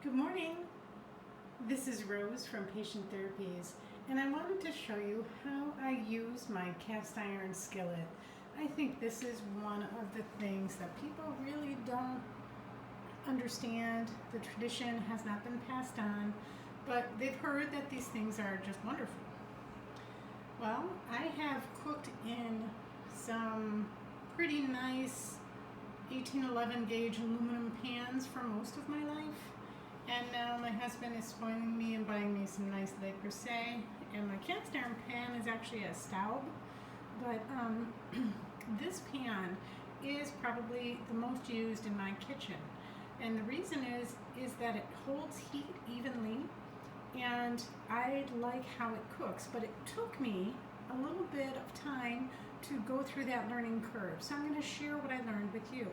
Good morning. This is Rose from Patient Therapies, and I wanted to show you how I use my cast iron skillet. I think this is one of the things that people really don't understand. The tradition has not been passed on, but they've heard that these things are just wonderful. Well, I have cooked in some pretty nice 1811 gauge aluminum pans for most of my life. And now my husband is spoiling me and buying me some nice Le Creuset. And my cast iron pan is actually a Staub. But this pan is probably the most used in my kitchen. And the reason is that it holds heat evenly. And I like how it cooks. But it took me a little bit of time to go through that learning curve. So I'm going to share what I learned with you.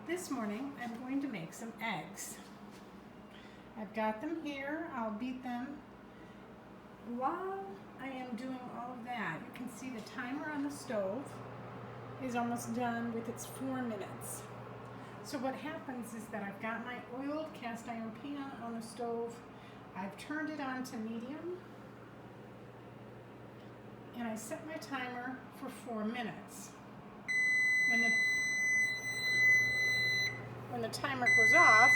This morning I'm going to make some eggs. I've got them here. I'll beat them. While I am doing all of that, you can see the timer on the stove is almost done with its 4 minutes. So what happens is that I've got my oiled cast iron pan on the stove. I've turned it on to medium. And I set my timer for 4 minutes. When the timer goes off,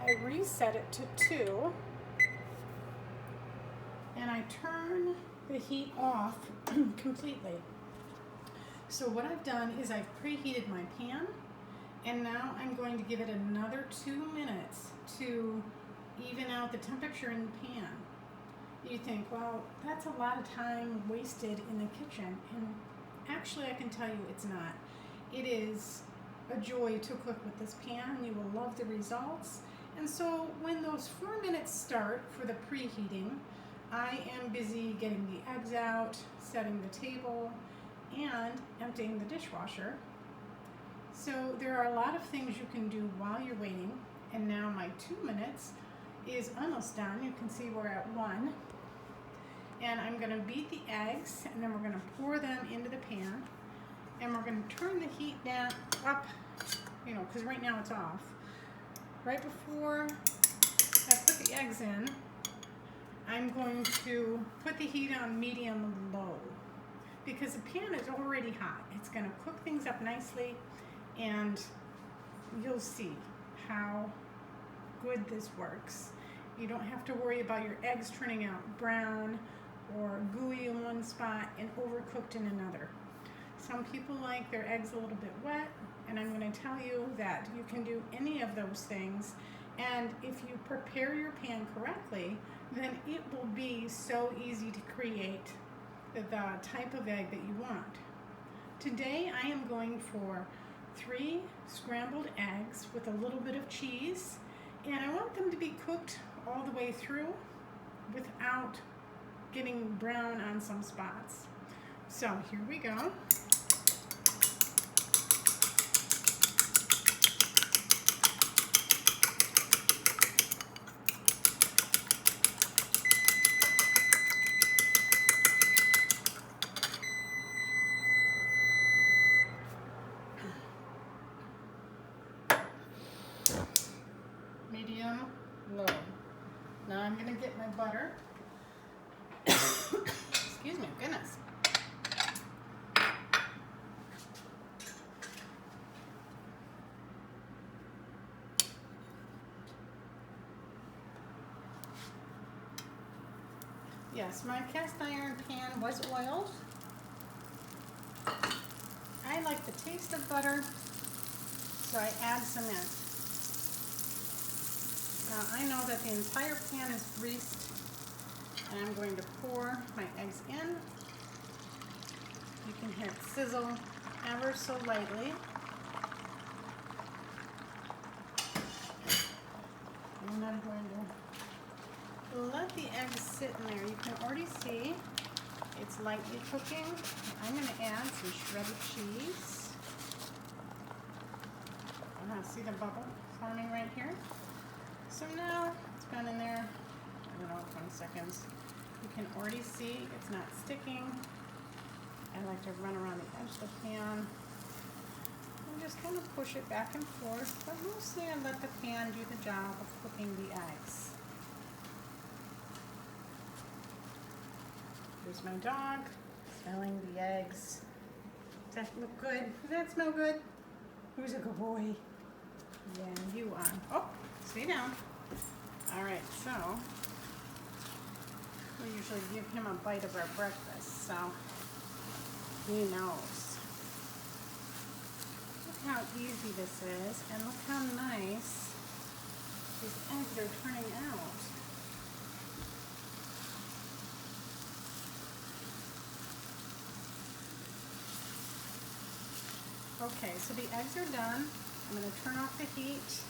I reset it to 2, and I turn the heat off completely. So what I've done is I've preheated my pan, and now I'm going to give it another 2 minutes to even out the temperature in the pan. You think, well, that's a lot of time wasted in the kitchen, and actually I can tell you it's not. It is a joy to cook with this pan. You will love the results. And so when those 4 minutes start for the preheating, I am busy getting the eggs out, setting the table, and emptying the dishwasher. So there are a lot of things you can do while you're waiting. And now my 2 minutes is almost done. You can see we're at 1. And I'm going to beat the eggs, and then we're going to pour them into the pan. And we're going to turn the heat down up, because right now it's off. Right before I put the eggs in, I'm going to put the heat on medium-low because the pan is already hot. It's going to cook things up nicely, and you'll see how good this works. You don't have to worry about your eggs turning out brown or gooey in one spot and overcooked in another. Some people like their eggs a little bit wet, and I'm going to tell you that you can do any of those things, and if you prepare your pan correctly, then it will be so easy to create the type of egg that you want. Today I am going for 3 scrambled eggs with a little bit of cheese, and I want them to be cooked all the way through without getting brown on some spots. So here we go. Medium, low. Now I'm going to get my butter. Excuse me, goodness. Yes, my cast iron pan was oiled. I like the taste of butter, so I add some in. Now I know that the entire pan is greased, and I'm going to pour my eggs in. You can hear it sizzle ever so lightly. And I'm going to let the eggs sit in there. You can already see it's lightly cooking. I'm going to add some shredded cheese. See the bubble forming right here? So now it's been in there, 20 seconds. You can already see it's not sticking. I like to run around the edge of the pan and just kind of push it back and forth, but mostly I let the pan do the job of cooking the eggs. Here's my dog smelling the eggs. Does that look good? Does that smell good? Who's a good boy? Yeah, you are. Oh, stay down. All right, so we usually give him a bite of our breakfast, so he knows. Look how easy this is, and look how nice these eggs are turning out. Okay, so the eggs are done. I'm going to turn off the heat,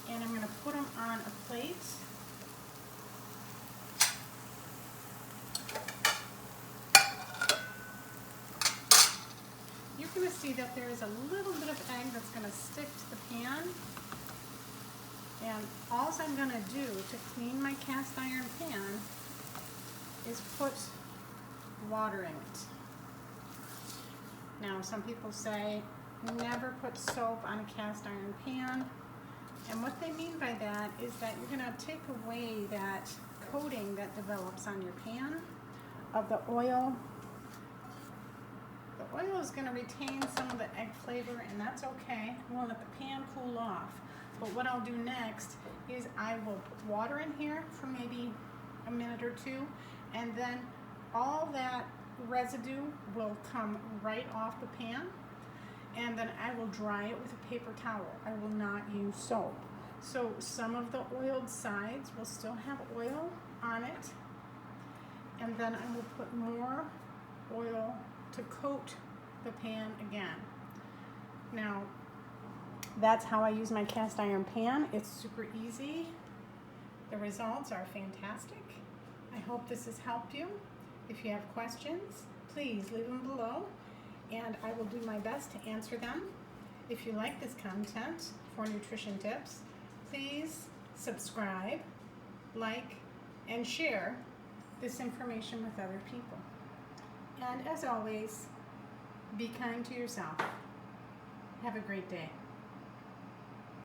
and I'm going to put them on a plate. You're going to see that there is a little bit of egg that's going to stick to the pan. And all I'm going to do to clean my cast iron pan is put water in it. Now, some people say never put soap on a cast iron pan, and what they mean by that is that you're going to take away that coating that develops on your pan of the oil. The oil is going to retain some of the egg flavor, and that's okay. We'll let the pan cool off. But what I'll do next is I will put water in here for maybe a minute or two, and then all that residue will come right off the pan, and then I will dry it with a paper towel. I will not use soap. So some of the oiled sides will still have oil on it, and then I will put more oil to coat the pan again. Now, that's how I use my cast iron pan. It's super easy. The results are fantastic. I hope this has helped you. If you have questions, please leave them below, and I will do my best to answer them. If you like this content for nutrition tips, please subscribe, like, and share this information with other people. And as always, be kind to yourself. Have a great day.